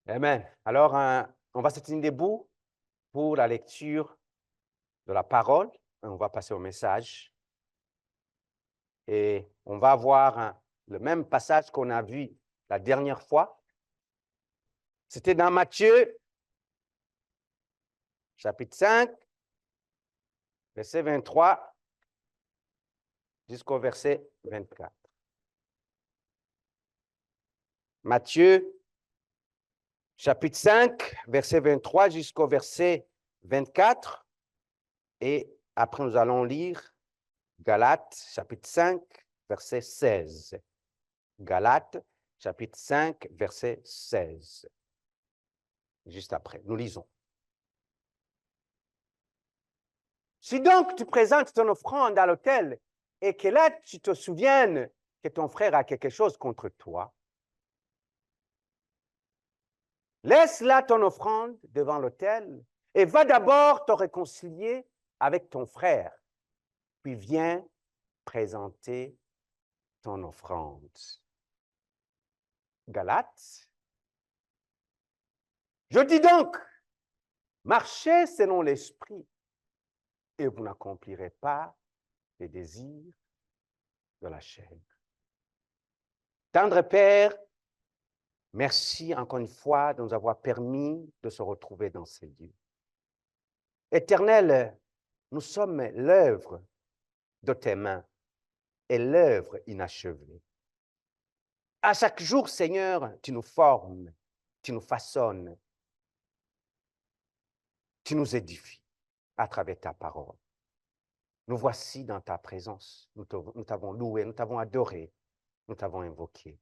Amen. Alors, on va se tenir debout pour la lecture de la parole. On va passer au message. Et on va voir le même passage qu'on a vu la dernière fois. C'était dans Matthieu, chapitre 5, verset 23 jusqu'au verset 24. Matthieu, chapitre 5, verset 23 jusqu'au verset 24. Et après, nous allons lire Galates, chapitre 5, verset 16. Galates, chapitre 5, verset 16. Juste après, nous lisons. Si donc tu présentes ton offrande à l'autel et que là tu te souviennes que ton frère a quelque chose contre toi, laisse là ton offrande devant l'autel et va d'abord te réconcilier avec ton frère, puis viens présenter ton offrande. Galates. Je dis donc, marchez selon l'esprit et vous n'accomplirez pas les désirs de la chair. Tendre Père, merci encore une fois de nous avoir permis de se retrouver dans ces lieux. Éternel, nous sommes l'œuvre de tes mains et l'œuvre inachevée. À chaque jour, Seigneur, tu nous formes, tu nous façonnes, tu nous édifies à travers ta parole. Nous voici dans ta présence. Nous t'avons loué, nous t'avons adoré, nous t'avons invoqué.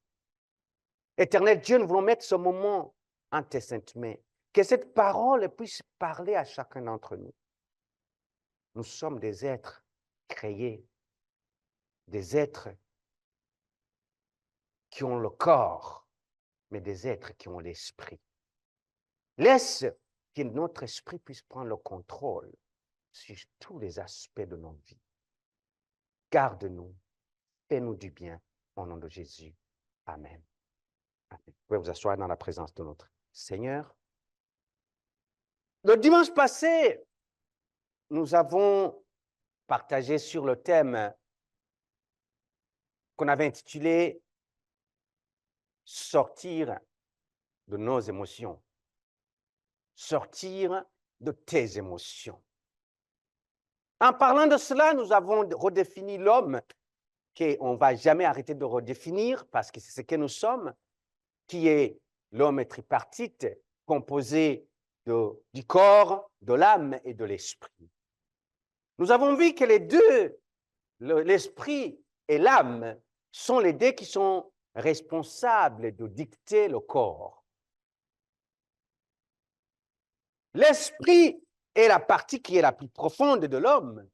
Éternel Dieu, nous voulons mettre ce moment en tes saintes mains. Que cette parole puisse parler à chacun d'entre nous. Nous sommes des êtres créés, des êtres qui ont le corps, mais des êtres qui ont l'esprit. Laisse que notre esprit puisse prendre le contrôle sur tous les aspects de nos vies. Garde-nous, fais-nous du bien, au nom de Jésus. Amen. Amen. Vous pouvez vous asseoir dans la présence de notre Seigneur. Le dimanche passé, nous avons partagé sur le thème qu'on avait intitulé « Sortir de nos émotions ». Sortir de tes émotions. En parlant de cela, nous avons redéfini l'homme, qu'on ne va jamais arrêter de redéfinir parce que c'est ce que nous sommes, qui est l'homme tripartite, composé du corps, de l'âme et de l'esprit. Nous avons vu que les deux, l'esprit et l'âme, sont les deux qui sont responsables de dicter le corps. L'esprit est la partie qui est la plus profonde de l'homme.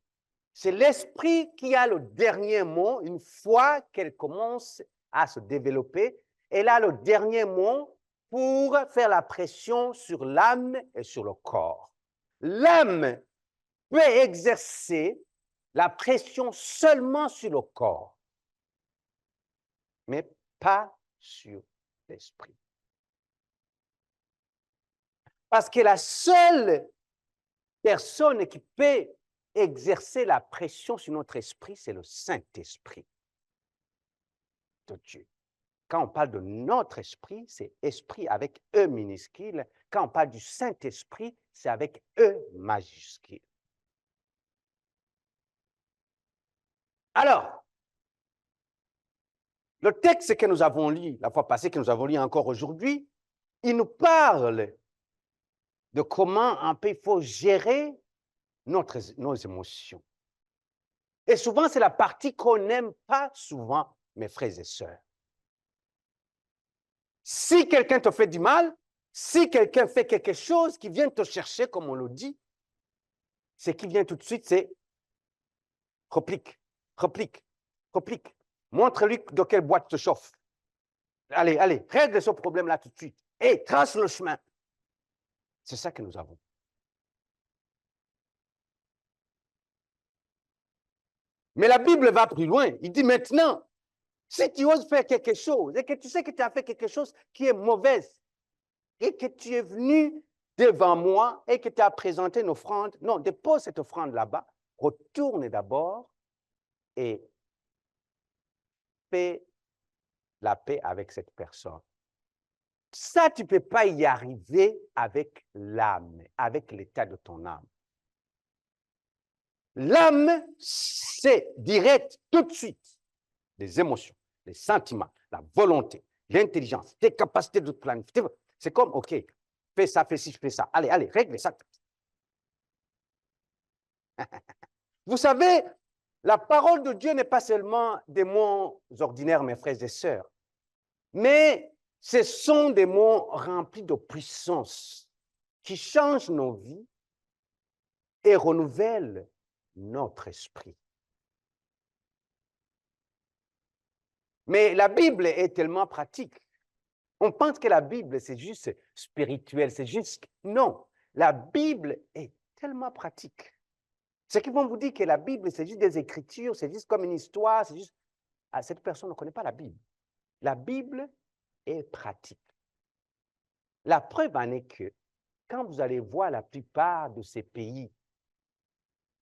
C'est l'esprit qui a le dernier mot une fois qu'elle commence à se développer. Elle a le dernier mot pour faire la pression sur l'âme et sur le corps. L'âme peut exercer la pression seulement sur le corps, mais pas sur l'esprit. Parce que la seule personne qui peut exercer la pression sur notre esprit, c'est le Saint-Esprit de Dieu. Quand on parle de notre esprit, c'est esprit avec E minuscule. Quand on parle du Saint-Esprit, c'est avec E majuscule. Alors, le texte que nous avons lu la fois passée, que nous avons lu encore aujourd'hui, il nous parle de comment il faut gérer nos émotions. Et souvent, c'est la partie qu'on n'aime pas souvent, mes frères et sœurs. Si quelqu'un te fait du mal, si quelqu'un fait quelque chose qui vient te chercher, comme on le dit, ce qui vient tout de suite, c'est replique, replique, replique. Montre-lui de quelle boîte te chauffe. Allez, allez, règle ce problème-là tout de suite. Et trace le chemin. C'est ça que nous avons. Mais la Bible va plus loin. Il dit maintenant, si tu oses faire quelque chose et que tu sais que tu as fait quelque chose qui est mauvaise, et que tu es venu devant moi et que tu as présenté une offrande, non, dépose cette offrande là-bas, retourne d'abord et fais la paix avec cette personne. Ça, tu ne peux pas y arriver avec l'âme, avec l'état de ton âme. L'âme, c'est direct, tout de suite, les émotions, les sentiments, la volonté, l'intelligence, tes capacités de planifier. C'est comme, OK, fais ça, fais ci, fais ça. Allez, allez, règle ça. Vous savez, la parole de Dieu n'est pas seulement des mots ordinaires, mes frères et sœurs, mais ce sont des mots remplis de puissance qui changent nos vies et renouvellent notre esprit. Mais la Bible est tellement pratique. On pense que la Bible, c'est juste spirituel, c'est juste... Non, la Bible est tellement pratique. Ceux qui vont vous dire que la Bible, c'est juste des écritures, c'est juste comme une histoire, c'est juste... Ah, cette personne ne connaît pas la Bible. La Bible est pratique. La preuve en est que quand vous allez voir la plupart de ces pays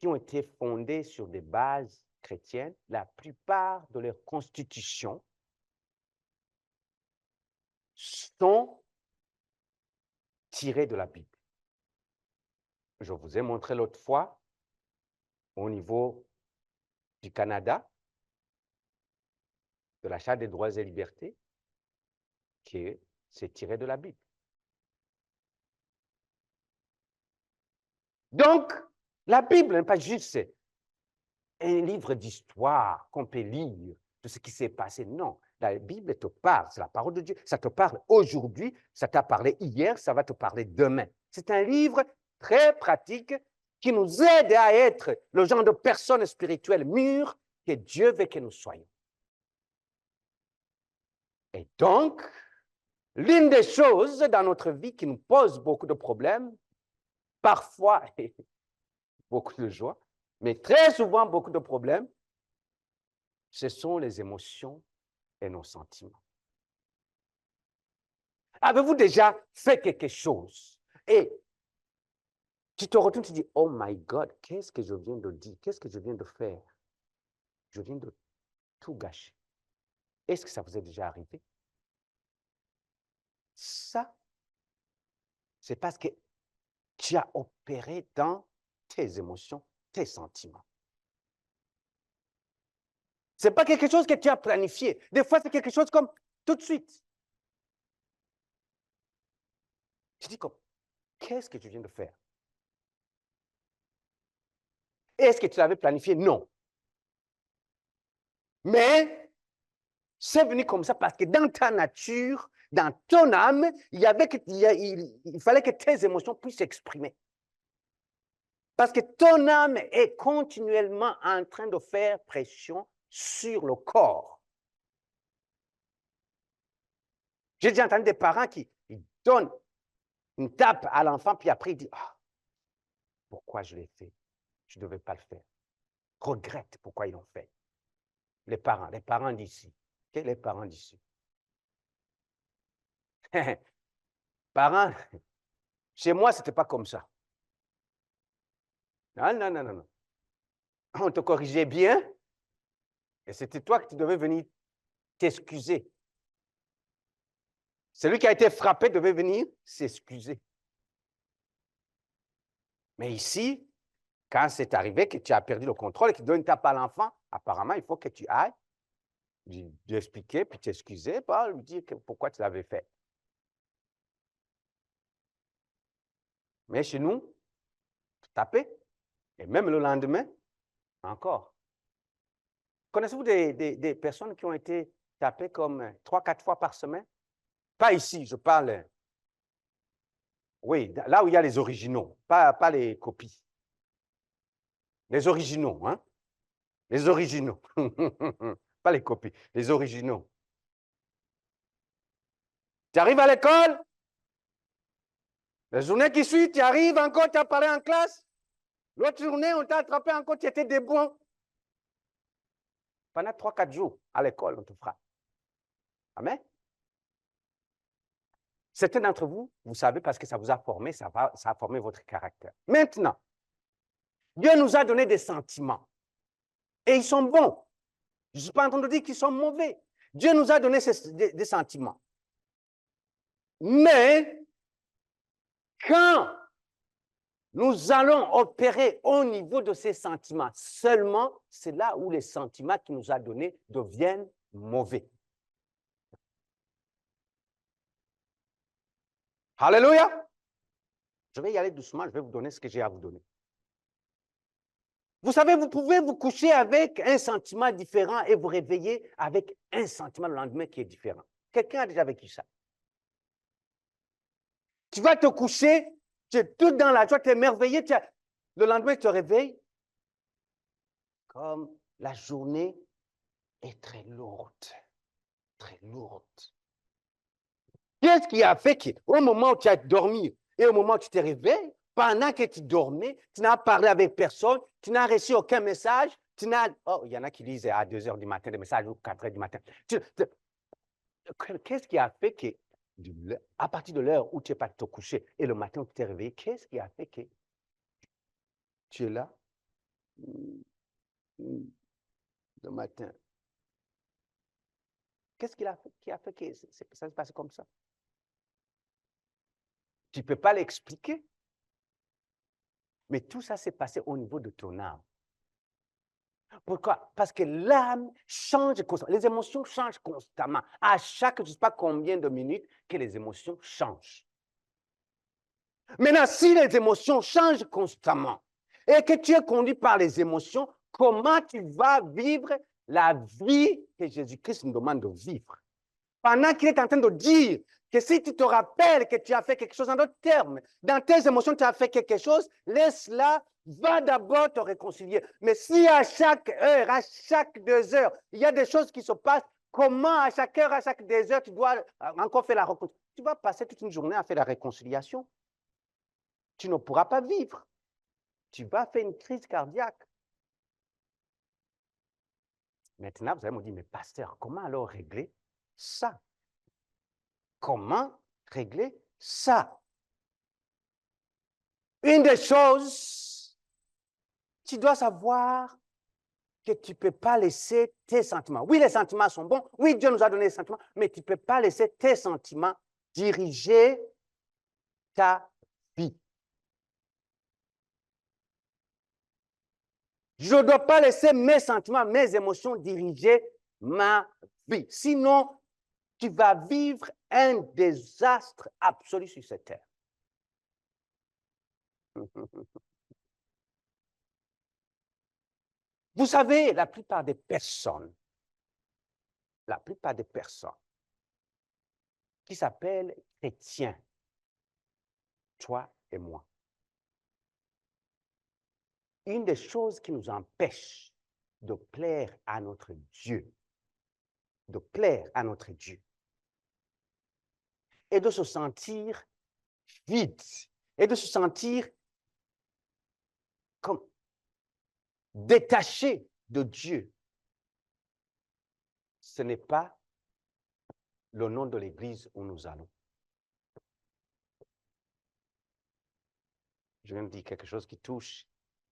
qui ont été fondés sur des bases chrétiennes, la plupart de leurs constitutions sont tirées de la Bible. Je vous ai montré l'autre fois, au niveau du Canada, de la Charte des droits et libertés, que c'est tiré de la Bible. Donc, la Bible n'est pas juste un livre d'histoire qu'on peut lire de ce qui s'est passé. Non, la Bible te parle, c'est la parole de Dieu. Ça te parle aujourd'hui, ça t'a parlé hier, ça va te parler demain. C'est un livre très pratique qui nous aide à être le genre de personnes spirituelles mûres que Dieu veut que nous soyons. Et donc, l'une des choses dans notre vie qui nous pose beaucoup de problèmes, parfois beaucoup de joie, mais très souvent beaucoup de problèmes, ce sont les émotions et nos sentiments. Avez-vous déjà fait quelque chose et tu te retournes, tu dis, oh my God, qu'est-ce que je viens de dire? Qu'est-ce que je viens de faire? Je viens de tout gâcher. Est-ce que ça vous est déjà arrivé? Ça, c'est parce que tu as opéré dans tes émotions, tes sentiments. Ce n'est pas quelque chose que tu as planifié. Des fois, c'est quelque chose comme tout de suite. Tu dis comme, qu'est-ce que tu viens de faire? Est-ce que tu l'avais planifié? Non. Mais c'est venu comme ça parce que dans ta nature, dans ton âme, il fallait que tes émotions puissent s'exprimer. Parce que ton âme est continuellement en train de faire pression sur le corps. J'ai déjà entendu des parents qui donnent une tape à l'enfant, puis après, ils disent, ah, pourquoi je l'ai fait? Je ne devais pas le faire. Regrette pourquoi ils l'ont fait. Les parents d'ici. Okay? Les parents d'ici. Parents, chez moi, ce n'était pas comme ça. Non, non, non, non, non. On te corrigeait bien, et c'était toi que tu devais venir t'excuser. Celui qui a été frappé devait venir s'excuser. Mais ici, quand c'est arrivé que tu as perdu le contrôle et que tu donnes une tape à l'enfant, apparemment, il faut que tu ailles lui expliquer, puis t'excuser, lui dire pourquoi tu l'avais fait. Mais chez nous, taper, et même le lendemain, encore. Connaissez-vous des personnes qui ont été tapées comme 3-4 fois par semaine? Pas ici, je parle, oui, là où il y a les originaux, pas les copies. Les originaux, hein? Les originaux. Pas les copies, les originaux. Tu arrives à l'école, la journée qui suit, tu arrives encore, tu as parlé en classe. L'autre journée, on t'a attrapé encore, tu étais debout. Pendant 3-4 jours, à l'école, on te frappe. Amen. Certains d'entre vous, vous savez parce que ça vous a formé, ça a formé votre caractère. Maintenant, Dieu nous a donné des sentiments et ils sont bons. Je ne suis pas en train de dire qu'ils sont mauvais. Dieu nous a donné des sentiments. Mais quand nous allons opérer au niveau de ces sentiments, seulement c'est là où les sentiments qu'il nous a donnés deviennent mauvais. Alléluia! Je vais y aller doucement, je vais vous donner ce que j'ai à vous donner. Vous savez, vous pouvez vous coucher avec un sentiment différent et vous réveiller avec un sentiment le lendemain qui est différent. Quelqu'un a déjà vécu ça? Tu vas te coucher, tu es tout dans la joie, tu es émerveillé, le lendemain tu te réveilles comme la journée est très lourde, très lourde. Qu'est-ce qui a fait qu'au moment où tu as dormi et au moment où tu te réveilles, pendant que tu dormais, tu n'as parlé avec personne, tu n'as reçu aucun message, oh, il y en a qui lisent à 2 h du matin des messages ou 4 h du matin. Qu'est-ce qui a fait que, à partir de l'heure où tu es parti te coucher et le matin où tu t'es réveillé, qu'est-ce qui a fait que tu es là le matin? Qu'est-ce qui a fait que ça se passe comme ça? Tu ne peux pas l'expliquer. Mais tout ça s'est passé au niveau de ton âme. Pourquoi? Parce que l'âme change constamment. Les émotions changent constamment. À chaque, je ne sais pas combien de minutes, que les émotions changent. Maintenant, si les émotions changent constamment et que tu es conduit par les émotions, comment tu vas vivre la vie que Jésus-Christ nous demande de vivre? Pendant qu'il est en train de dire que si tu te rappelles que tu as fait quelque chose, en d'autres termes, dans tes émotions, tu as fait quelque chose, laisse-la, va d'abord te réconcilier. Mais si à chaque heure, à chaque 2 heures, il y a des choses qui se passent, comment à chaque heure, à chaque 2 heures, tu dois encore faire la réconciliation? Tu vas passer toute une journée à faire la réconciliation. Tu ne pourras pas vivre. Tu vas faire une crise cardiaque. Maintenant, vous allez me dire, mais pasteur, comment alors régler ça? Comment régler ça? Une des choses, tu dois savoir que tu ne peux pas laisser tes sentiments. Oui, les sentiments sont bons. Oui, Dieu nous a donné les sentiments, mais tu ne peux pas laisser tes sentiments diriger ta vie. Je ne dois pas laisser mes sentiments, mes émotions diriger ma vie. Sinon, tu vas vivre un désastre absolu sur cette terre. Vous savez, la plupart des personnes qui s'appellent chrétiens, toi et moi, une des choses qui nous empêche de plaire à notre Dieu, et de se sentir vide, et de se sentir comme détaché de Dieu, ce n'est pas le nom de l'église où nous allons. Je viens de dire quelque chose qui touche,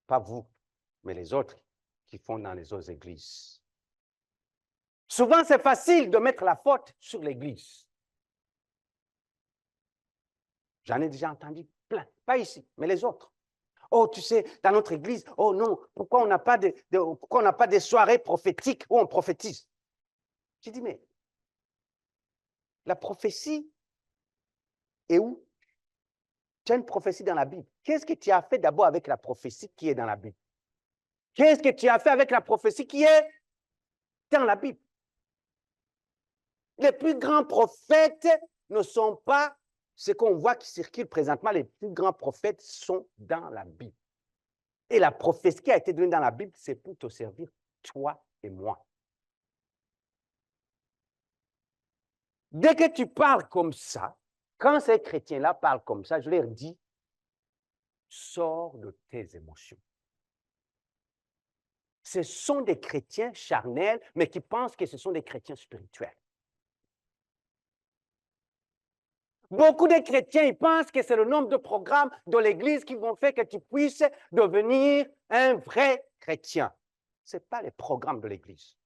pas vous, mais les autres qui font dans les autres églises. Souvent, c'est facile de mettre la faute sur l'église. J'en ai déjà entendu plein, pas ici, mais les autres. Oh, tu sais, dans notre église, oh non, pourquoi on n'a pas des soirées prophétiques où on prophétise? J'ai dit, mais la prophétie est où? Tu as une prophétie dans la Bible. Qu'est-ce que tu as fait d'abord avec la prophétie qui est dans la Bible? Qu'est-ce que tu as fait avec la prophétie qui est dans la Bible? Les plus grands prophètes ne sont pas ce qu'on voit qui circule présentement. Les plus grands prophètes sont dans la Bible. Et la prophétie qui a été donnée dans la Bible, c'est pour te servir, toi et moi. Dès que tu parles comme ça, quand ces chrétiens-là parlent comme ça, je leur dis, sors de tes émotions. Ce sont des chrétiens charnels, mais qui pensent que ce sont des chrétiens spirituels. Beaucoup de chrétiens, ils pensent que c'est le nombre de programmes de l'Église qui vont faire que tu puisses devenir un vrai chrétien. Ce n'est pas les programmes de l'Église.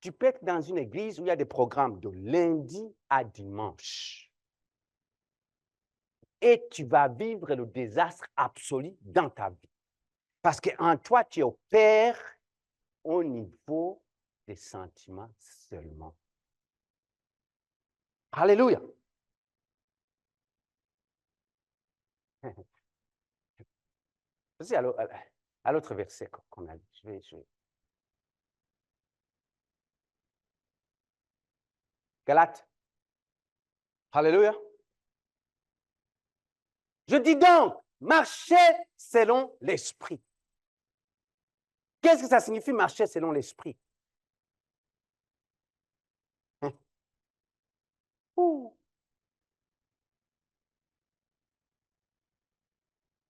Tu peux être dans une église où il y a des programmes de lundi à dimanche. Et tu vas vivre le désastre absolu dans ta vie. Parce qu'en toi, tu opères au niveau des sentiments seulement. Alléluia. C'est à l'autre verset qu'on a lu. Je vais. Galates. Alléluia. Je dis donc, marchez selon l'esprit. Qu'est-ce que ça signifie marcher selon l'esprit?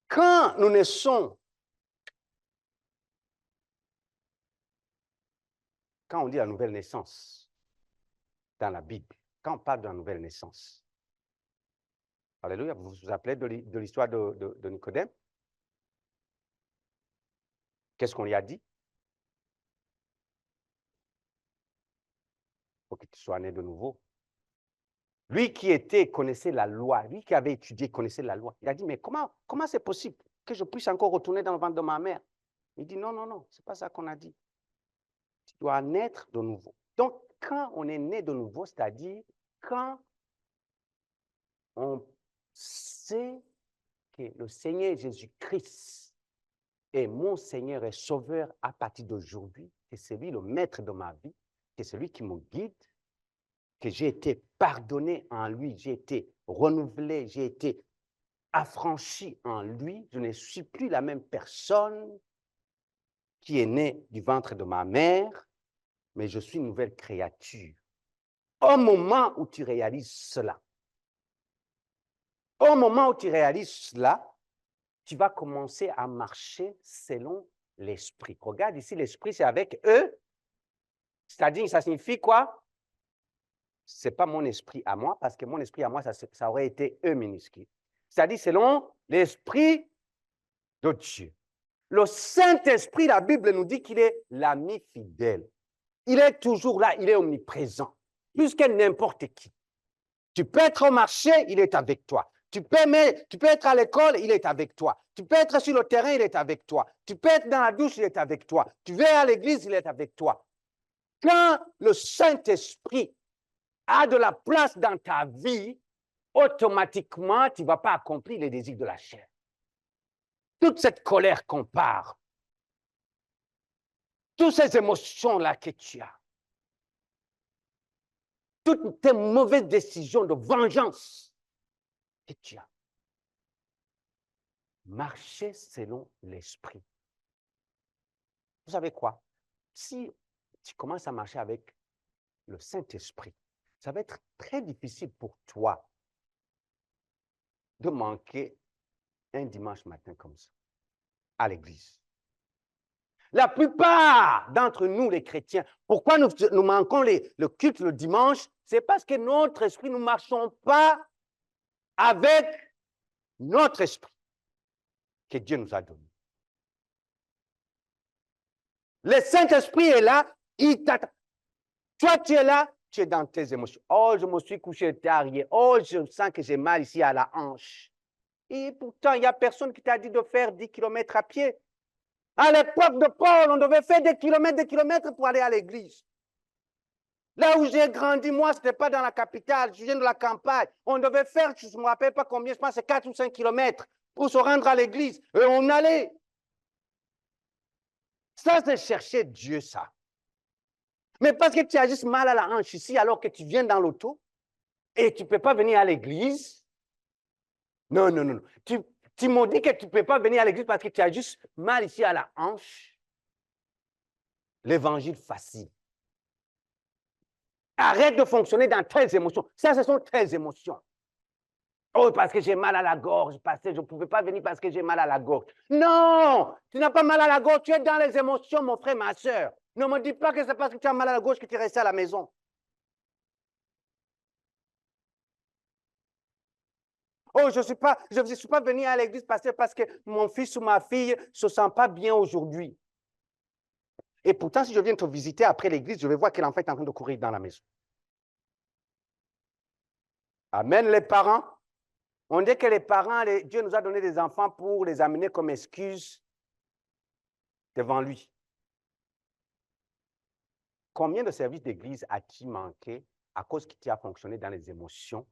Quand nous naissons, quand on dit la nouvelle naissance dans la Bible, quand on parle de la nouvelle naissance, alléluia, vous vous rappelez de l'histoire de Nicodème? Qu'est-ce qu'on lui a dit? Il faut que tu sois né de nouveau. Lui qui connaissait la loi, lui qui avait étudié, connaissait la loi. Il a dit, mais comment c'est possible que je puisse encore retourner dans le ventre de ma mère? Il dit, non, non, non, ce n'est pas ça qu'on a dit. Tu dois naître de nouveau. Donc, quand on est né de nouveau, c'est-à-dire quand on sait que le Seigneur Jésus-Christ est mon Seigneur et Sauveur à partir d'aujourd'hui, que c'est lui le maître de ma vie, que c'est lui qui me guide, que j'ai été pardonné en lui, j'ai été renouvelé, j'ai été affranchi en lui, je ne suis plus la même personne qui est née du ventre de ma mère, mais je suis une nouvelle créature. Au moment où tu réalises cela, tu vas commencer à marcher selon l'esprit. Regarde ici, l'esprit, c'est avec eux. C'est-à-dire, ça signifie quoi? Ce n'est pas mon esprit à moi, parce que mon esprit à moi, ça aurait été eux minuscule. C'est-à-dire, selon l'esprit de Dieu. Le Saint-Esprit, la Bible nous dit qu'il est l'ami fidèle. Il est toujours là, il est omniprésent, plus que n'importe qui. Tu peux être au marché, il est avec toi. Tu peux être à l'école, il est avec toi. Tu peux être sur le terrain, il est avec toi. Tu peux être dans la douche, il est avec toi. Tu vas à l'église, il est avec toi. Quand le Saint-Esprit a de la place dans ta vie, automatiquement, tu ne vas pas accomplir les désirs de la chair. Toute cette colère qu'on parle, toutes ces émotions-là que tu as, toutes tes mauvaises décisions de vengeance que tu as, marcher selon l'esprit. Vous savez quoi? Si tu commences à marcher avec le Saint-Esprit, ça va être très difficile pour toi de manquer un dimanche matin comme ça, à l'église. La plupart d'entre nous, les chrétiens, pourquoi nous manquons le culte le dimanche? C'est parce que notre esprit, nous ne marchons pas avec notre esprit que Dieu nous a donné. Le Saint-Esprit est là, il t'attend. Toi, tu es là, tu es dans tes émotions. Oh, je me suis couché tard hier. Oh, je sens que j'ai mal ici à la hanche. Et pourtant, il n'y a personne qui t'a dit de faire 10 km à pied. À l'époque de Paul, on devait faire des kilomètres pour aller à l'église. Là où j'ai grandi, moi, ce n'était pas dans la capitale, je viens de la campagne. On devait faire, je ne me rappelle pas combien, je pense c'est 4 ou 5 kilomètres pour se rendre à l'église. Et on allait. Ça, c'est chercher Dieu, ça. Mais parce que tu as juste mal à la hanche ici, alors que tu viens dans l'auto et tu ne peux pas venir à l'église. Non, non, non. Tu m'as dit que tu ne peux pas venir à l'église parce que tu as juste mal ici à la hanche. L'évangile facile. Arrête de fonctionner dans tes émotions. Ça, ce sont tes émotions. Oh, parce que j'ai mal à la gorge, parce que je ne pouvais pas venir parce que j'ai mal à la gorge. Non, tu n'as pas mal à la gorge, tu es dans les émotions, mon frère, ma soeur. Ne me dis pas que c'est parce que tu as mal à la gorge que tu restes à la maison. Oh, je ne suis pas venu à l'église parce que mon fils ou ma fille ne se sent pas bien aujourd'hui. Et pourtant, si je viens te visiter après l'église, je vais voir que l'enfant est en train de courir dans la maison. Amen, les parents. On dit que les parents, Dieu nous a donné des enfants pour les amener comme excuse devant lui. Combien de services d'église as-tu manqué à cause que tu as fonctionné dans les émotions?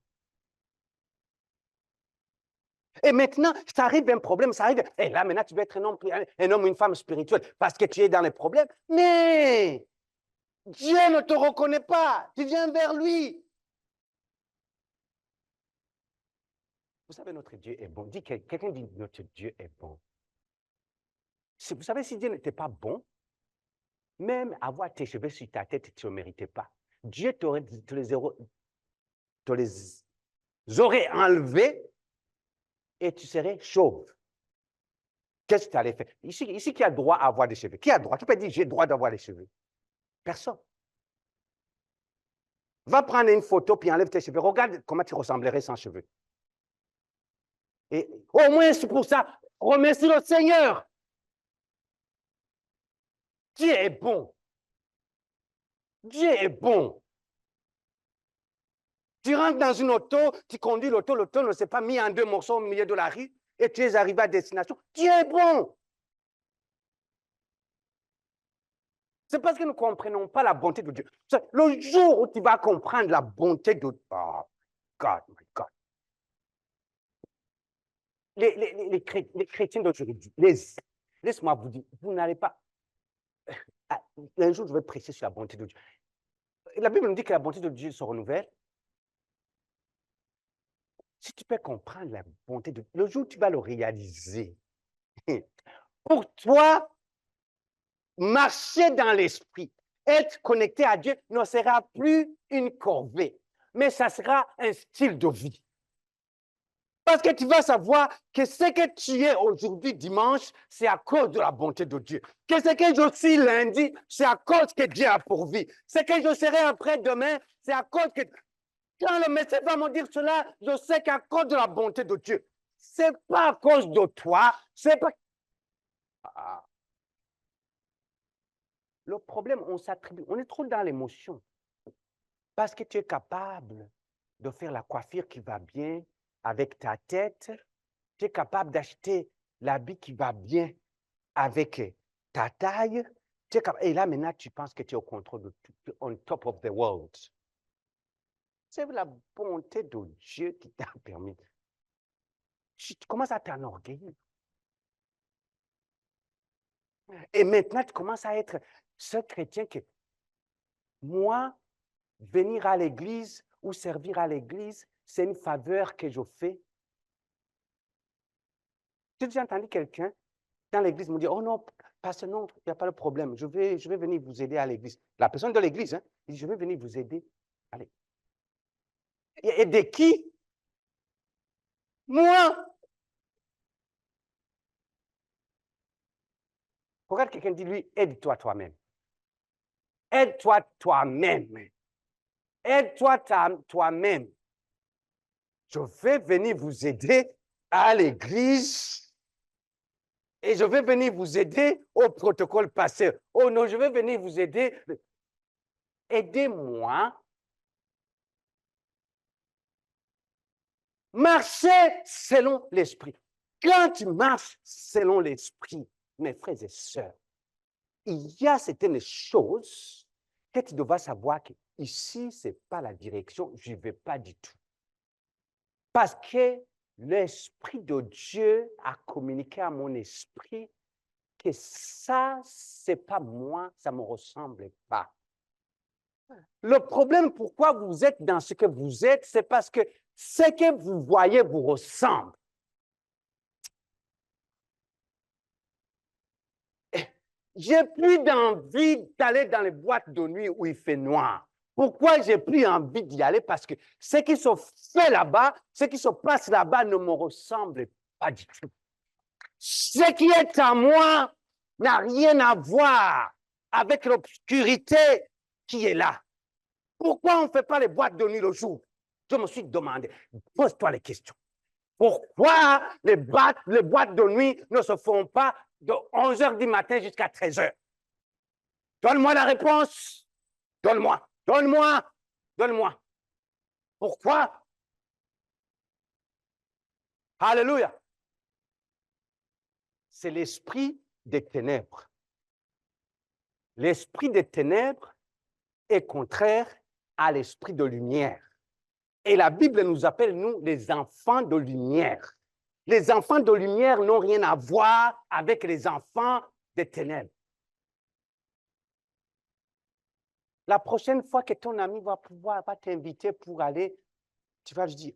Et maintenant, ça arrive un problème, ça arrive. Et là, maintenant, tu veux être un homme ou une femme spirituelle parce que tu es dans les problèmes. Mais Dieu ne te reconnaît pas. Tu viens vers lui. Vous savez, notre Dieu est bon. Quelqu'un dit notre Dieu est bon. Vous savez, si Dieu n'était pas bon, même avoir tes cheveux sur ta tête, tu ne méritais pas. Dieu te les aurait enlevés et tu serais chauve. Qu'est-ce que tu allais faire? Ici, qui a le droit à avoir des cheveux? Qui a le droit? Qui peut dire j'ai le droit d'avoir les cheveux? Personne. Va prendre une photo puis enlève tes cheveux. Regarde comment tu ressemblerais sans cheveux. Et au moins, c'est pour ça, remercie le Seigneur. Dieu est bon. Dieu est bon. Tu rentres dans une auto, tu conduis l'auto ne s'est pas mis en deux morceaux au milieu de la rue et tu es arrivé à destination. Dieu est bon. C'est parce que nous ne comprenons pas la bonté de Dieu. Le jour où tu vas comprendre la bonté de Dieu, oh God, my God. Les chrétiens d'aujourd'hui, laisse-moi vous dire, vous n'allez pas. Un jour, je vais prêcher sur la bonté de Dieu. La Bible nous dit que la bonté de Dieu se renouvelle. Si tu peux comprendre la bonté de Dieu, le jour où tu vas le réaliser, pour toi, marcher dans l'esprit, être connecté à Dieu ne sera plus une corvée, mais ça sera un style de vie. Parce que tu vas savoir que ce que tu es aujourd'hui dimanche, c'est à cause de la bonté de Dieu. Que ce que je suis lundi, c'est à cause que Dieu a pourvu. Ce que je serai après-demain, c'est à cause que... Quand le médecin va me dire cela, je sais qu'à cause de la bonté de Dieu. Ce n'est pas à cause de toi, c'est pas... Ah. Le problème, on est trop dans l'émotion. Parce que tu es capable de faire la coiffure qui va bien avec ta tête, tu es capable d'acheter l'habit qui va bien avec ta taille. Et là, maintenant, tu penses que tu es au contrôle de tout, on top of the world. C'est la bonté de Dieu qui t'a permis. Tu commences à t'enorgueillir. Et maintenant, tu commences à être ce chrétien que moi, venir à l'église ou servir à l'église, c'est une faveur que je fais. J'ai déjà entendu quelqu'un dans l'église me dire, oh non, pasteur, non, il n'y a pas de problème, je vais venir vous aider à l'église. La personne de l'église, hein, il dit, je vais venir vous aider. Allez. Aider qui? Moi. Regarde quelqu'un dit, lui, aide-toi toi-même. Aide-toi toi-même. Aide-toi toi-même. Je vais venir vous aider à l'église et je vais venir vous aider au protocole pasteur. Oh non, je vais venir vous aider. Aidez-moi. Marchez selon l'esprit. Quand tu marches selon l'esprit, mes frères et sœurs, il y a certaines choses que tu devras savoir que ici, ce n'est pas la direction, je ne vais pas du tout. Parce que l'Esprit de Dieu a communiqué à mon esprit que ça, ce n'est pas moi, ça ne me ressemble pas. Le problème, pourquoi vous êtes dans ce que vous êtes, c'est parce que ce que vous voyez vous ressemble. J'ai plus d'envie d'aller dans les boîtes de nuit où il fait noir. Pourquoi j'ai plus envie d'y aller? Parce que ce qui se fait là-bas, ce qui se passe là-bas ne me ressemble pas du tout. Ce qui est à moi n'a rien à voir avec l'obscurité qui est là. Pourquoi on ne fait pas les boîtes de nuit le jour? Je me suis demandé, pose-toi les questions. Pourquoi les boîtes de nuit ne se font pas de 11 h du matin jusqu'à 13 h? Donne-moi la réponse. Donne-moi. Donne-moi. Donne-moi. Pourquoi? Alléluia. C'est l'esprit des ténèbres. L'esprit des ténèbres est contraire à l'esprit de lumière. Et la Bible nous appelle, nous, les enfants de lumière. Les enfants de lumière n'ont rien à voir avec les enfants des ténèbres. La prochaine fois que ton ami va t'inviter pour aller, tu vas lui dire,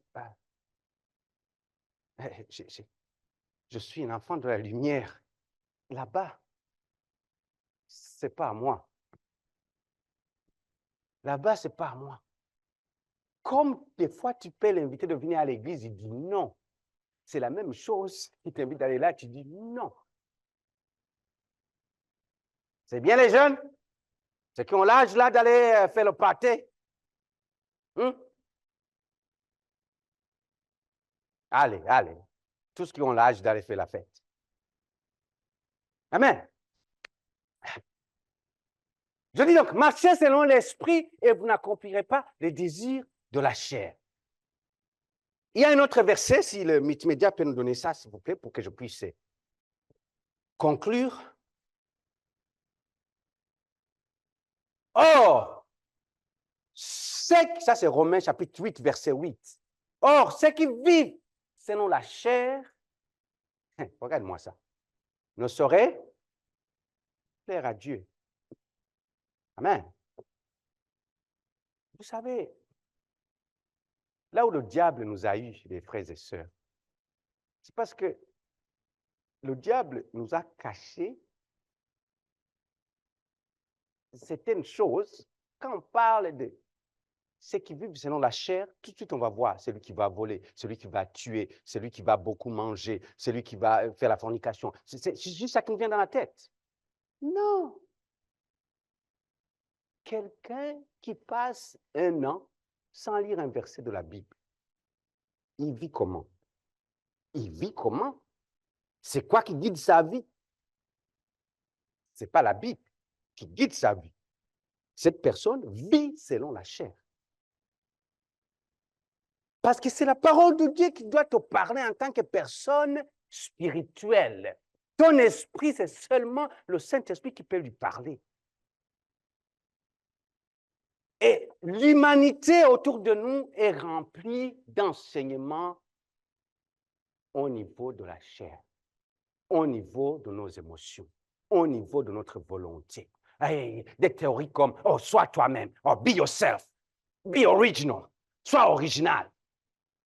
je suis un enfant de la lumière. Là-bas, ce n'est pas à moi. Là-bas, ce n'est pas à moi. Comme des fois, tu peux l'inviter de venir à l'église, il dit non. C'est la même chose. Il t'invite d'aller là, tu dis non. C'est bien les jeunes? Ceux qui ont l'âge là d'aller faire le pâté? Allez, allez. Tous ceux qui ont l'âge d'aller faire la fête. Amen. Je dis donc, marchez selon l'esprit et vous n'accomplirez pas les désirs de la chair. Il y a un autre verset, si le multimédia peut nous donner ça, s'il vous plaît, pour que je puisse conclure. Or, ça c'est Romains chapitre 8, verset 8. Or, ceux qui vivent selon la chair, regarde-moi ça, ne sauraient plaire à Dieu. Amen. Vous savez, là où le diable nous a eu, les frères et sœurs, c'est parce que le diable nous a caché certaines choses. Quand on parle de ceux qui vivent selon la chair, tout de suite on va voir celui qui va voler, celui qui va tuer, celui qui va beaucoup manger, celui qui va faire la fornication. C'est juste ça qui nous vient dans la tête. Non. Quelqu'un qui passe un an sans lire un verset de la Bible, il vit comment? Il vit comment? C'est quoi qui guide sa vie? Ce n'est pas la Bible qui guide sa vie. Cette personne vit selon la chair. Parce que c'est la parole de Dieu qui doit te parler en tant que personne spirituelle. Ton esprit, c'est seulement le Saint-Esprit qui peut lui parler. Et l'humanité autour de nous est remplie d'enseignements au niveau de la chair, au niveau de nos émotions, au niveau de notre volonté. Hey, des théories comme « Oh, sois toi-même »,« Oh, be yourself »,« Be original »,« Sois original ».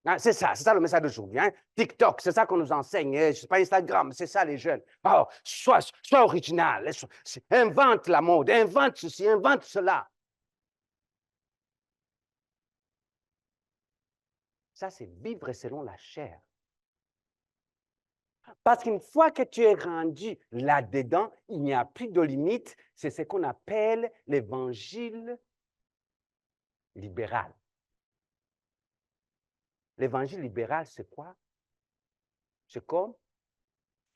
Hein, c'est ça le message d'aujourd'hui. Hein? TikTok, c'est ça qu'on nous enseigne. Je sais pas, Instagram, c'est ça les jeunes. Oh, sois original, invente la mode, invente ceci, invente cela. Ça, c'est vivre selon la chair. Parce qu'une fois que tu es rendu là-dedans, il n'y a plus de limite. C'est ce qu'on appelle l'évangile libéral. L'évangile libéral, c'est quoi? C'est comme,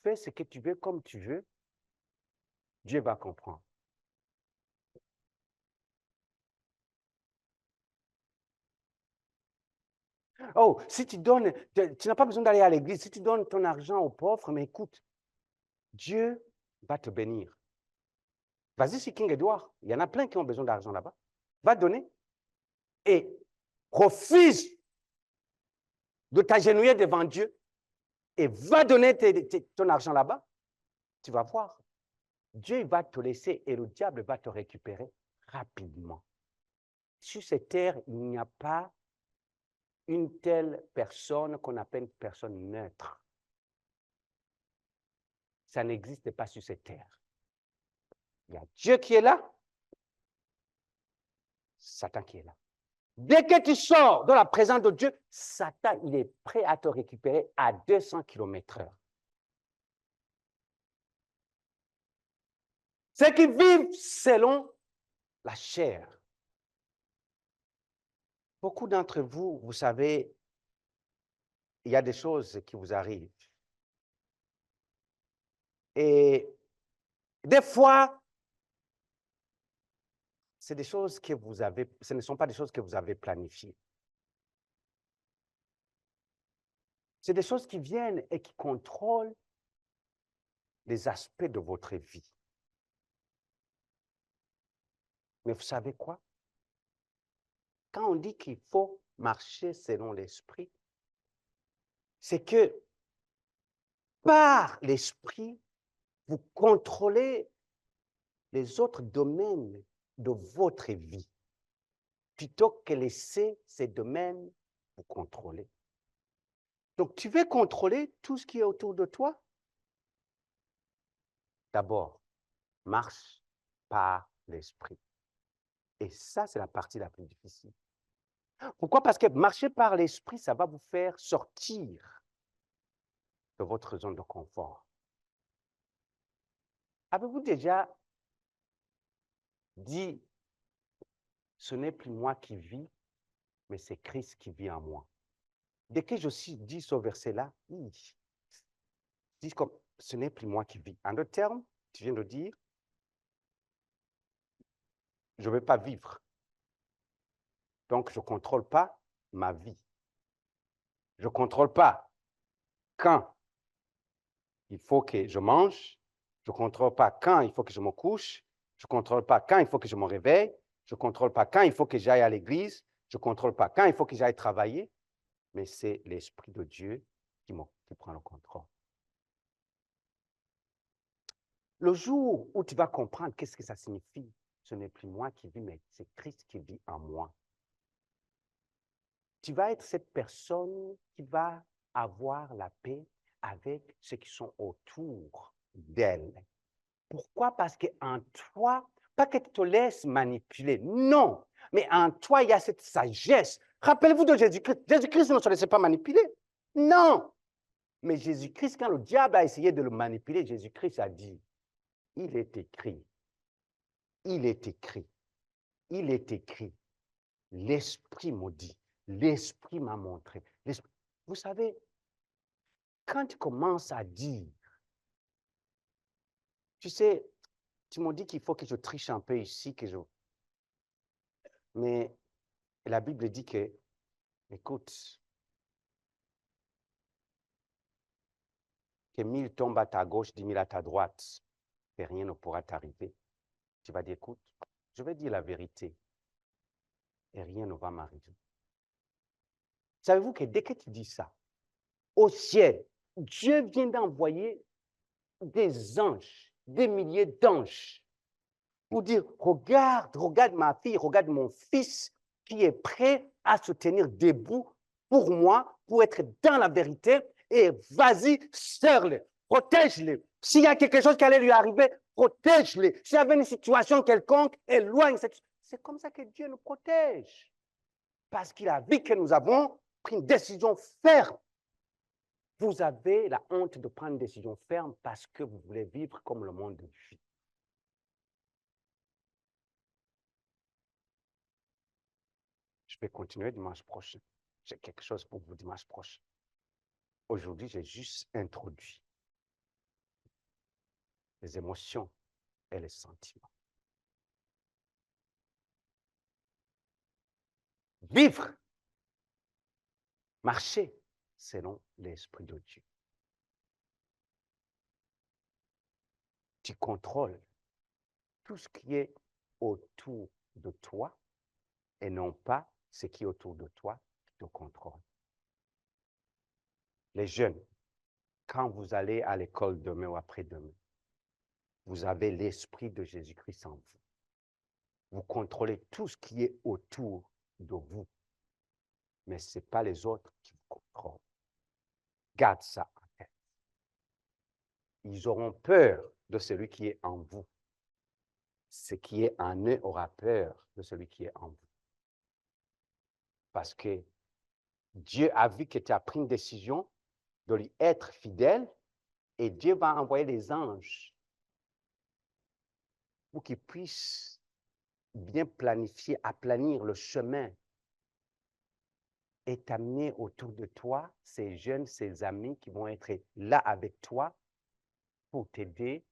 fais ce que tu veux comme tu veux, Dieu va comprendre. Oh, si tu donnes, tu n'as pas besoin d'aller à l'église, si tu donnes ton argent aux pauvres, mais écoute, Dieu va te bénir. Vas-y sur King Edward, il y en a plein qui ont besoin d'argent là-bas. Va donner et refuse de t'agenouiller devant Dieu et va donner ton argent là-bas. Tu vas voir, Dieu va te laisser et le diable va te récupérer rapidement. Sur cette terre, il n'y a pas une telle personne qu'on appelle personne neutre. Ça n'existe pas sur cette terre. Il y a Dieu qui est là, Satan qui est là. Dès que tu sors de la présence de Dieu, Satan, il est prêt à te récupérer à 200 km/h. Ceux qui vivent selon la chair. Beaucoup d'entre vous, vous savez, il y a des choses qui vous arrivent. Et des fois, c'est des choses que vous avez, ce ne sont pas des choses que vous avez planifiées. C'est des choses qui viennent et qui contrôlent les aspects de votre vie. Mais vous savez quoi? Quand on dit qu'il faut marcher selon l'esprit, c'est que par l'esprit, vous contrôlez les autres domaines de votre vie, plutôt que laisser ces domaines vous contrôler. Donc, tu veux contrôler tout ce qui est autour de toi? D'abord, marche par l'esprit. Et ça, c'est la partie la plus difficile. Pourquoi? Parce que marcher par l'esprit, ça va vous faire sortir de votre zone de confort. Avez-vous déjà dit, ce n'est plus moi qui vis, mais c'est Christ qui vit en moi? Dès que je dis ce verset-là, dis comme, ce n'est plus moi qui vis. En d'autres termes, tu viens de dire, je ne vais pas vivre. Donc, je ne contrôle pas ma vie. Je ne contrôle pas quand il faut que je mange. Je ne contrôle pas quand il faut que je me couche. Je ne contrôle pas quand il faut que je me réveille. Je ne contrôle pas quand il faut que j'aille à l'église. Je ne contrôle pas quand il faut que j'aille travailler. Mais c'est l'Esprit de Dieu qui prend le contrôle. Le jour où tu vas comprendre qu'est-ce que ça signifie, ce n'est plus moi qui vis, mais c'est Christ qui vit en moi. Tu vas être cette personne qui va avoir la paix avec ceux qui sont autour d'elle. Pourquoi? Parce qu'en toi, pas que tu te laisses manipuler, non, mais en toi, il y a cette sagesse. Rappelez-vous de Jésus-Christ. Jésus-Christ ne se laissait pas manipuler. Non. Mais Jésus-Christ, quand le diable a essayé de le manipuler, Jésus-Christ a dit, il est écrit, il est écrit, il est écrit. L'Esprit m'a dit, l'Esprit m'a montré. Vous savez, quand tu commences à dire, tu sais, tu m'as dit qu'il faut que je triche un peu ici, mais la Bible dit que, écoute, que 1000 tombent à ta gauche, 10 000 à ta droite, et rien ne pourra t'arriver. Tu vas dire, écoute, je vais dire la vérité, et rien ne va m'arriver. Savez-vous que dès que tu dis ça, au ciel, Dieu vient d'envoyer des anges, des milliers d'anges, pour dire, regarde ma fille, regarde mon fils qui est prêt à se tenir debout pour moi, pour être dans la vérité, et vas-y, serre-le, protège-le. S'il y a quelque chose qui allait lui arriver, protège-le. S'il y avait une situation quelconque, éloigne cette. C'est comme ça que Dieu nous protège. Parce qu'il a vu que nous avons pris une décision ferme. Vous avez la honte de prendre une décision ferme parce que vous voulez vivre comme le monde vit. Je vais continuer dimanche prochain. J'ai quelque chose pour vous dimanche prochain. Aujourd'hui, j'ai juste introduit les émotions et les sentiments. Vivre, marcher selon l'Esprit de Dieu. Tu contrôles tout ce qui est autour de toi et non pas ce qui est autour de toi qui te contrôle. Les jeunes, quand vous allez à l'école demain ou après-demain, vous avez l'Esprit de Jésus-Christ en vous. Vous contrôlez tout ce qui est autour de vous, mais ce n'est pas les autres qui vous contrôlent. Garde ça en tête. Ils auront peur de celui qui est en vous. Ce qui est en eux aura peur de celui qui est en vous. Parce que Dieu a vu que tu as pris une décision de lui être fidèle et Dieu va envoyer les anges pour qu'ils puissent bien planifier, aplanir le chemin et t'amener autour de toi ces jeunes, ces amis qui vont être là avec toi pour t'aider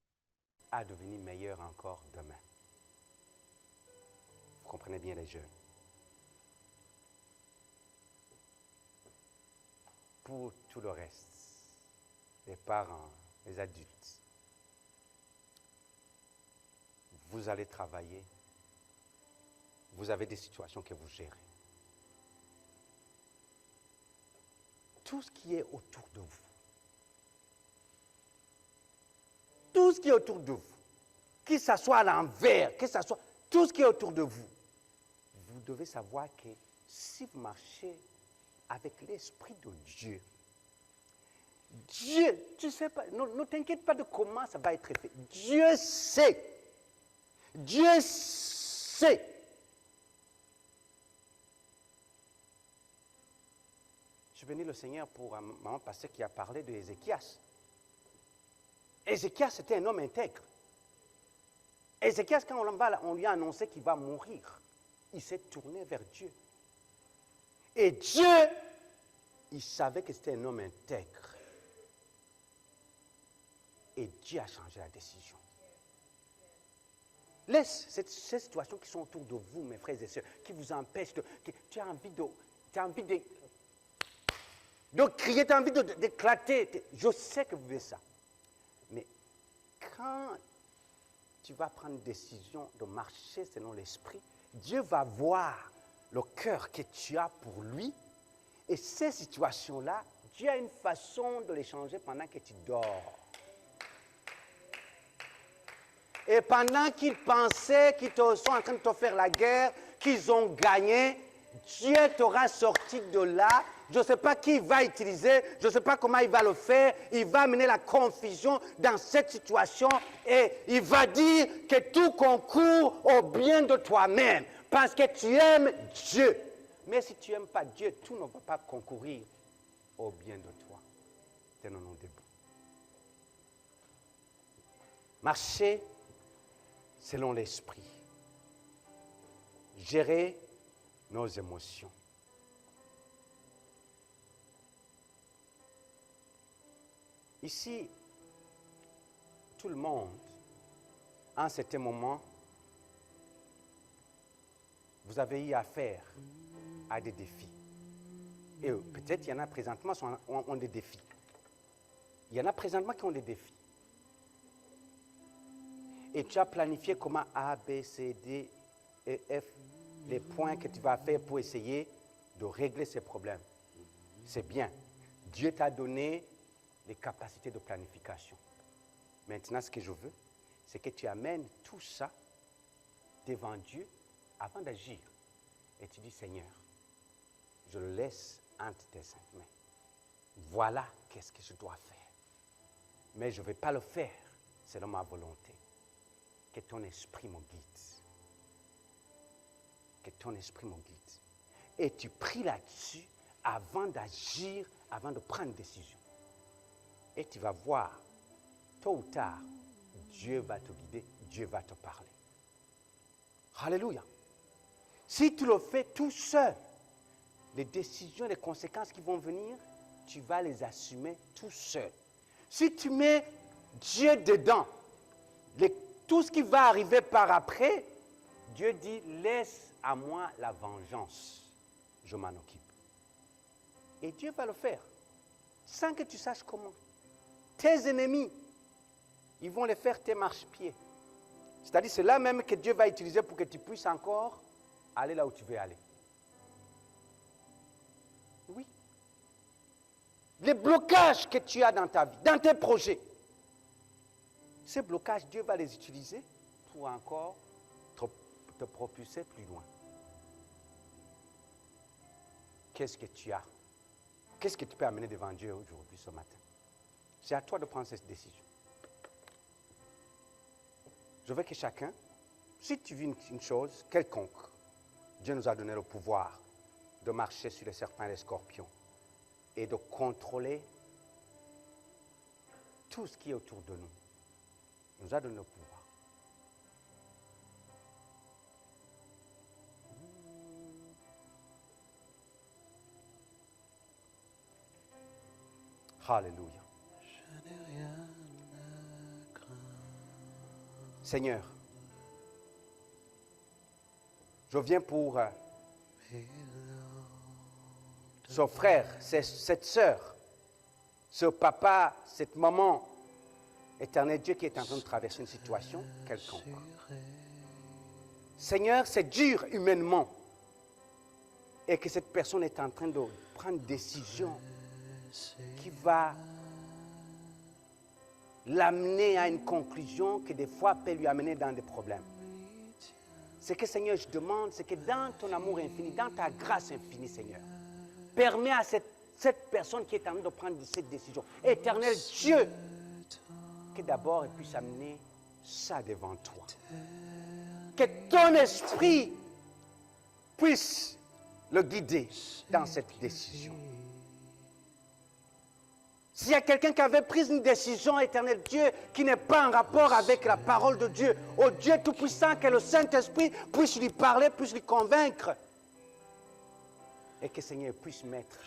à devenir meilleur encore demain. Vous comprenez bien les jeunes. Pour tout le reste, les parents, les adultes, vous allez travailler, vous avez des situations que vous gérez. Tout ce qui est autour de vous, tout ce qui est autour de vous, que ce soit à l'envers, que ce soit tout ce qui est autour de vous, vous devez savoir que si vous marchez avec l'Esprit de Dieu, Dieu, tu ne sais pas, ne t'inquiète pas de comment ça va être fait. Dieu sait. Dieu sait. Je bénis le Seigneur pour un moment passé qui a parlé de Ézéchias. Ézéchias était un homme intègre. Ézéchias, quand on lui a annoncé qu'il va mourir, il s'est tourné vers Dieu. Et Dieu, il savait que c'était un homme intègre. Et Dieu a changé la décision. Laisse ces situations qui sont autour de vous, mes frères et sœurs, qui vous empêchent de... Tu as envie de crier, tu as envie d'éclater. Je sais que vous voulez ça. Mais quand tu vas prendre une décision de marcher selon l'esprit, Dieu va voir le cœur que tu as pour lui. Et ces situations-là, Dieu a une façon de les changer pendant que tu dors. Et pendant qu'ils pensaient qu'ils sont en train de te faire la guerre, qu'ils ont gagné, Dieu t'aura sorti de là. Je ne sais pas qui il va utiliser, je ne sais pas comment il va le faire. Il va amener la confusion dans cette situation et il va dire que tout concourt au bien de toi-même parce que tu aimes Dieu. Mais si tu n'aimes pas Dieu, tout ne va pas concourir au bien de toi. Tenons-nous debout. Marcher selon l'esprit. Gérer nos émotions. Ici, tout le monde, à un certain moment, vous avez eu affaire à des défis. Et peut-être il y en a présentement qui ont des défis. Il y en a présentement qui ont des défis. Et tu as planifié comment A, B, C, D, E, F, les points que tu vas faire pour essayer de régler ces problèmes. C'est bien. Dieu t'a donné les capacités de planification. Maintenant, ce que je veux, c'est que tu amènes tout ça devant Dieu avant d'agir. Et tu dis, Seigneur, je le laisse entre tes saintes mains. Voilà qu'est-ce que je dois faire. Mais je ne vais pas le faire selon ma volonté. Que ton esprit me guide. Que ton esprit me guide. Et tu pries là-dessus avant d'agir, avant de prendre une décision. Et tu vas voir, tôt ou tard, Dieu va te guider, Dieu va te parler. Alléluia. Si tu le fais tout seul, les décisions, les conséquences qui vont venir, tu vas les assumer tout seul. Si tu mets Dieu dedans, tout ce qui va arriver par après, Dieu dit, laisse à moi la vengeance, je m'en occupe. Et Dieu va le faire, sans que tu saches comment. Tes ennemis, ils vont les faire tes marchepieds. C'est-à-dire, c'est là même que Dieu va utiliser pour que tu puisses encore aller là où tu veux aller. Oui. Les blocages que tu as dans ta vie, dans tes projets, ces blocages, Dieu va les utiliser pour encore te propulser plus loin. Qu'est-ce que tu as? Qu'est-ce que tu peux amener devant Dieu aujourd'hui, ce matin? C'est à toi de prendre cette décision. Je veux que chacun, si tu vis une chose quelconque, Dieu nous a donné le pouvoir de marcher sur les serpents et les scorpions et de contrôler tout ce qui est autour de nous. Il nous a donné le pouvoir. Alléluia. Seigneur, je viens pour ce frère, cette sœur, ce papa, cette maman, Éternel Dieu qui est en train de traverser une situation quelconque. Seigneur, c'est dur humainement et que cette personne est en train de prendre une décision qui va l'amener à une conclusion qui des fois peut lui amener dans des problèmes. Ce que Seigneur je demande, c'est que dans ton amour infini, dans ta grâce infinie Seigneur, permets à cette personne qui est en train de prendre cette décision, Éternel Dieu, que d'abord elle puisse amener ça devant toi. Que ton esprit puisse le guider dans cette décision. S'il y a quelqu'un qui avait pris une décision, Éternel Dieu, qui n'est pas en rapport avec la parole de Dieu, au Dieu Tout-Puissant, que le Saint-Esprit puisse lui parler, puisse lui convaincre. Et que Seigneur puisse mettre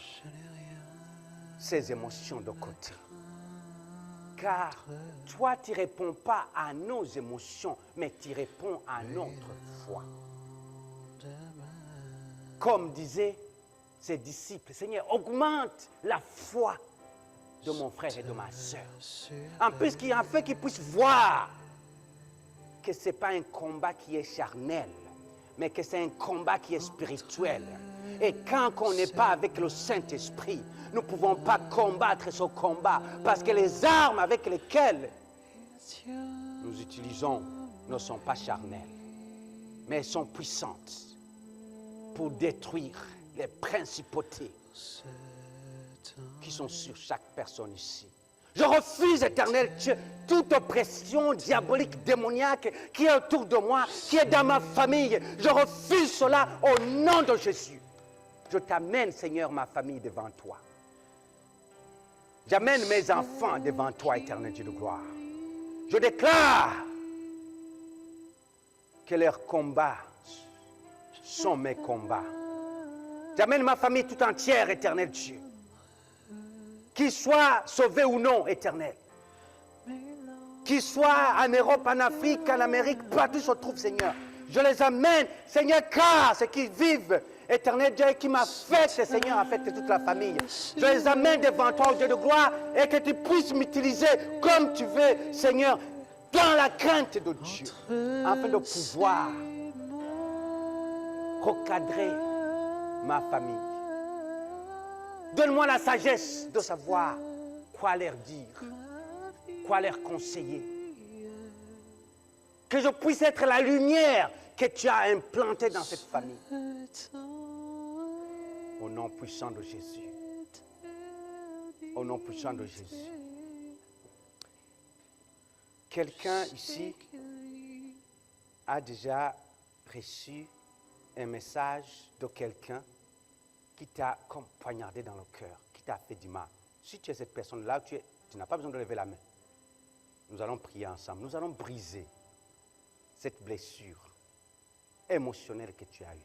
ses émotions de côté. Car toi, tu ne réponds pas à nos émotions, mais tu réponds à notre foi. Comme disaient ses disciples, Seigneur, augmente la foi de mon frère et de ma soeur. En plus, en fait qu'ils puissent voir que ce n'est pas un combat qui est charnel, mais que c'est un combat qui est spirituel. Et quand on n'est pas avec le Saint-Esprit, nous ne pouvons pas combattre ce combat parce que les armes avec lesquelles nous utilisons ne sont pas charnelles, mais elles sont puissantes pour détruire les principautés qui sont sur chaque personne ici. Je refuse, Éternel Dieu, toute oppression diabolique, démoniaque qui est autour de moi, qui est dans ma famille. Je refuse cela au nom de Jésus. Je t'amène, Seigneur, ma famille devant toi. J'amène mes enfants devant toi, Éternel Dieu de gloire. Je déclare que leurs combats sont mes combats. J'amène ma famille tout entière, Éternel Dieu. Qu'ils soient sauvés ou non, Éternel. Qu'ils soient en Europe, en Afrique, en Amérique, partout se trouvent, Seigneur. Je les amène, Seigneur, car ce qu'ils vivent, Éternel Dieu, qui m'a fait, Seigneur, affecte toute la famille. Je les amène devant toi, Dieu de gloire, et que tu puisses m'utiliser comme tu veux, Seigneur, dans la crainte de Dieu, afin de pouvoir recadrer ma famille. Donne-moi la sagesse de savoir quoi leur dire, quoi leur conseiller. Que je puisse être la lumière que tu as implantée dans cette famille. Au nom puissant de Jésus. Au nom puissant de Jésus. Quelqu'un ici a déjà reçu un message de quelqu'un qui t'a comme poignardé dans le cœur, qui t'a fait du mal. Si tu es cette personne-là, tu n'as pas besoin de lever la main. Nous allons prier ensemble. Nous allons briser cette blessure émotionnelle que tu as eue.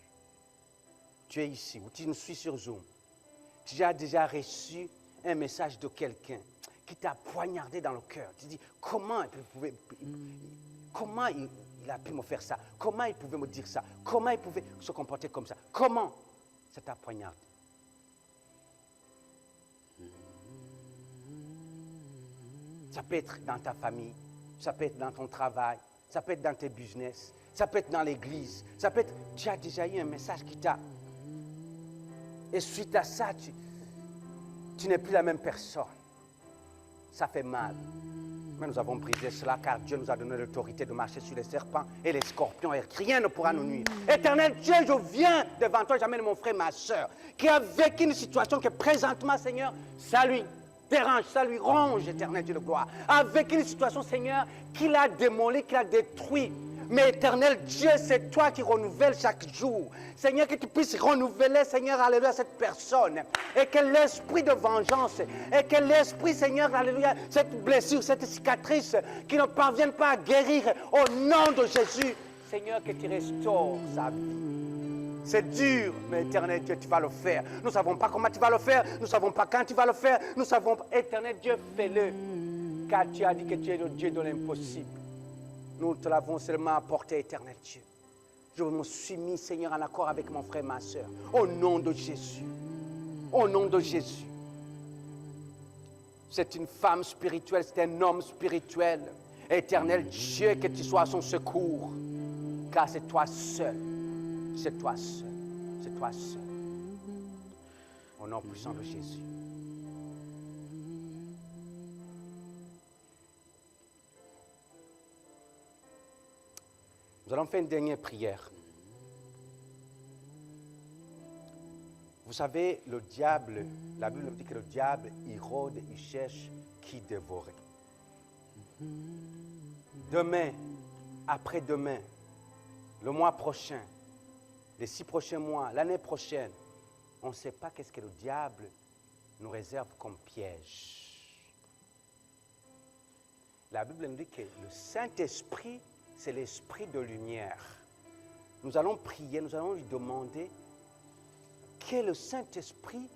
Tu es ici ou tu nous suis sur Zoom. Tu as déjà reçu un message de quelqu'un qui t'a poignardé dans le cœur. Tu dis, comment il a pu me faire ça? Comment il pouvait me dire ça? Comment il pouvait se comporter comme ça? Comment ça t'a poignardé? Ça peut être dans ta famille, ça peut être dans ton travail, ça peut être dans tes business, ça peut être dans l'église, ça peut être... Tu as déjà eu un message qui t'a... Et suite à ça, tu n'es plus la même personne. Ça fait mal. Mais nous avons brisé cela car Dieu nous a donné l'autorité de marcher sur les serpents et les scorpions et rien ne pourra nous nuire. Éternel Dieu, je viens devant toi, j'amène mon frère, ma soeur, qui a vécu une situation que présentement, Seigneur, ça lui dérange, ça lui ronge, Éternel Dieu de gloire. Avec une situation, Seigneur, qu'il a démoli, qu'il a détruit. Mais Éternel Dieu, c'est toi qui renouvelles chaque jour. Seigneur, que tu puisses renouveler, Seigneur, alléluia, cette personne. Et que l'esprit de vengeance, et que l'esprit, Seigneur, alléluia, cette blessure, cette cicatrice, qui ne parviennent pas à guérir, au nom de Jésus, Seigneur, que tu restaures sa vie. C'est dur, mais éternel Dieu, tu vas le faire. Nous ne savons pas comment tu vas le faire. Nous ne savons pas quand tu vas le faire. Nous savons pas. Éternel Dieu, fais-le. Car tu as dit que tu es le Dieu de l'impossible. Nous te l'avons seulement apporté, éternel Dieu. Je me suis mis, Seigneur, en accord avec mon frère, ma soeur. Au nom de Jésus. Au nom de Jésus. C'est une femme spirituelle, c'est un homme spirituel. Éternel Dieu, que tu sois à son secours. Car c'est toi seul. C'est toi seul. C'est toi seul. Au nom puissant de Jésus. Nous allons faire une dernière prière. Vous savez, le diable, la Bible dit que le diable, il rôde, il cherche qui dévorer. Demain, après-demain, le mois prochain, les 6 prochains mois, l'année prochaine, on ne sait pas qu'est-ce que le diable nous réserve comme piège. La Bible nous dit que le Saint-Esprit, c'est l'esprit de lumière. Nous allons prier, nous allons lui demander que le Saint-Esprit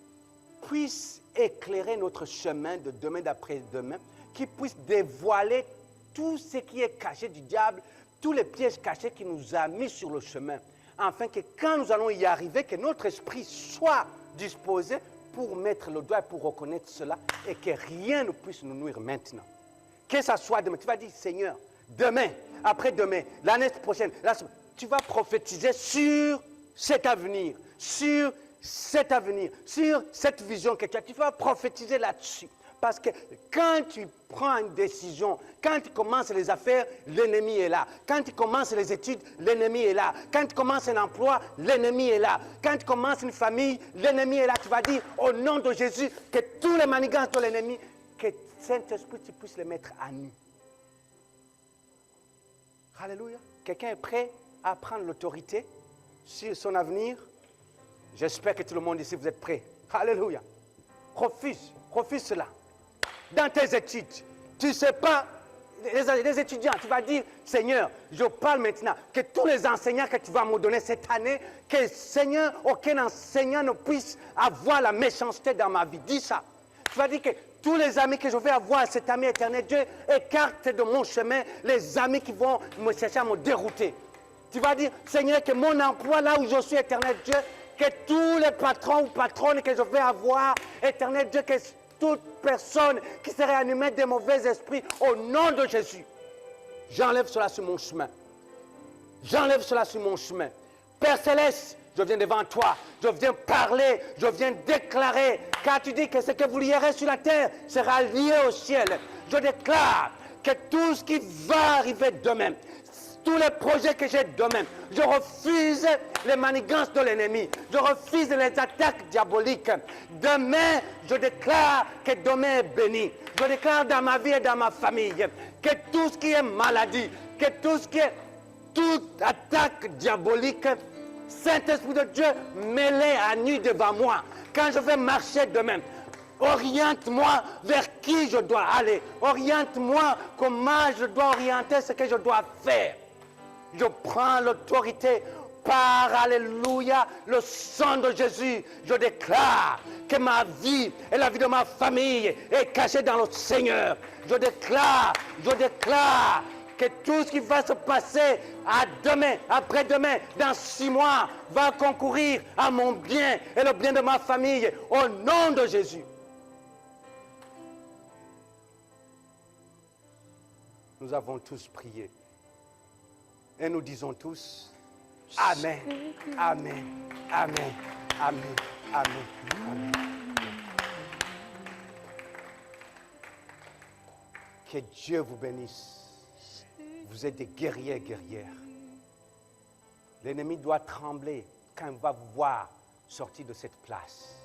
puisse éclairer notre chemin de demain d'après-demain, qu'il puisse dévoiler tout ce qui est caché du diable, tous les pièges cachés qu'il nous a mis sur le chemin, afin que quand nous allons y arriver, que notre esprit soit disposé pour mettre le doigt et pour reconnaître cela et que rien ne puisse nous nuire maintenant. Que ça soit demain, tu vas dire, Seigneur, demain, après-demain, l'année prochaine, tu vas prophétiser sur cet avenir, sur cette vision que tu as. Tu vas prophétiser là-dessus. Parce que quand tu prends une décision, quand tu commences les affaires, l'ennemi est là. Quand tu commences les études, l'ennemi est là. Quand tu commences un emploi, l'ennemi est là. Quand tu commences une famille, l'ennemi est là. Tu vas dire, au nom de Jésus, que tous les manigances de l'ennemi, que Saint-Esprit, tu puisses les mettre à nu. Alléluia. Quelqu'un est prêt à prendre l'autorité sur son avenir? J'espère que tout le monde ici, vous êtes prêts. Alléluia. Refuse cela. Dans tes études, tu ne sais pas, les étudiants, tu vas dire, Seigneur, je parle maintenant, que tous les enseignants que tu vas me donner cette année, que Seigneur, aucun enseignant ne puisse avoir la méchanceté dans ma vie. Dis ça. Tu vas dire que tous les amis que je vais avoir cette année éternelle, Dieu écarte de mon chemin les amis qui vont me chercher à me dérouter. Tu vas dire, Seigneur, que mon emploi, là où je suis, éternel Dieu, que tous les patrons ou patronnes que je vais avoir, éternel Dieu, que toute personne qui serait animée de mauvais esprits, au nom de Jésus, j'enlève cela sur mon chemin. J'enlève cela sur mon chemin. Père Céleste, je viens devant toi, je viens parler, je viens déclarer, car tu dis que ce que vous lierez sur la terre sera lié au ciel. Je déclare que tout ce qui va arriver demain, tous les projets que j'ai demain, je refuse les manigances de l'ennemi. Je refuse les attaques diaboliques. Demain, je déclare que demain est béni. Je déclare dans ma vie et dans ma famille que tout ce qui est maladie, que tout ce qui est toute attaque diabolique, Saint-Esprit de Dieu, mets-les à nu devant moi. Quand je vais marcher demain, oriente-moi vers qui je dois aller. Oriente-moi comment je dois orienter ce que je dois faire. Je prends l'autorité par, alléluia, le sang de Jésus. Je déclare que ma vie et la vie de ma famille est cachée dans le Seigneur. Je déclare que tout ce qui va se passer à demain, après-demain, dans 6 mois, va concourir à mon bien et le bien de ma famille, au nom de Jésus. Nous avons tous prié. Et nous disons tous, Amen, Amen, Amen, Amen, Amen, Amen. Que Dieu vous bénisse. Vous êtes des guerriers, guerrières. L'ennemi doit trembler quand il va vous voir sortir de cette place.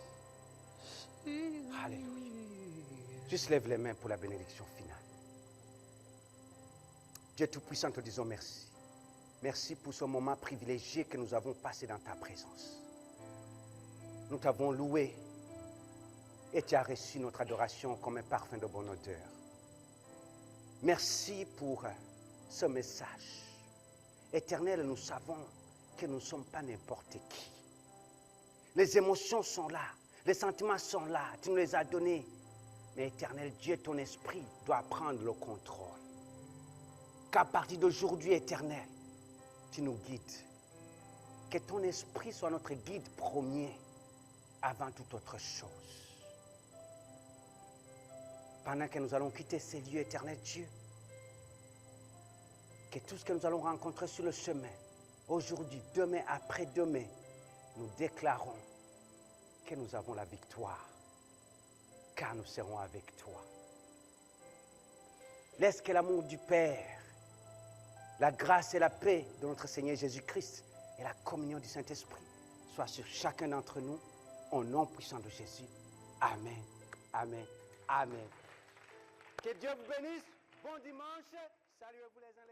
Alléluia. Juste lève les mains pour la bénédiction finale. Dieu Tout-Puissant, te disons merci. Merci pour ce moment privilégié que nous avons passé dans ta présence. Nous t'avons loué et tu as reçu notre adoration comme un parfum de bonne odeur. Merci pour ce message. Éternel, nous savons que nous ne sommes pas n'importe qui. Les émotions sont là, les sentiments sont là, tu nous les as donnés. Mais éternel Dieu, ton esprit doit prendre le contrôle. Qu'à partir d'aujourd'hui, éternel, tu nous guides. Que ton esprit soit notre guide premier avant toute autre chose. Pendant que nous allons quitter ces lieux, éternel Dieu, que tout ce que nous allons rencontrer sur le chemin, aujourd'hui, demain, après-demain, nous déclarons que nous avons la victoire, car nous serons avec toi. Laisse que l'amour du Père, la grâce et la paix de notre Seigneur Jésus-Christ et la communion du Saint-Esprit soient sur chacun d'entre nous, au nom puissant de Jésus. Amen, amen, amen. Que Dieu vous bénisse. Bon dimanche. Saluez-vous les uns les autres.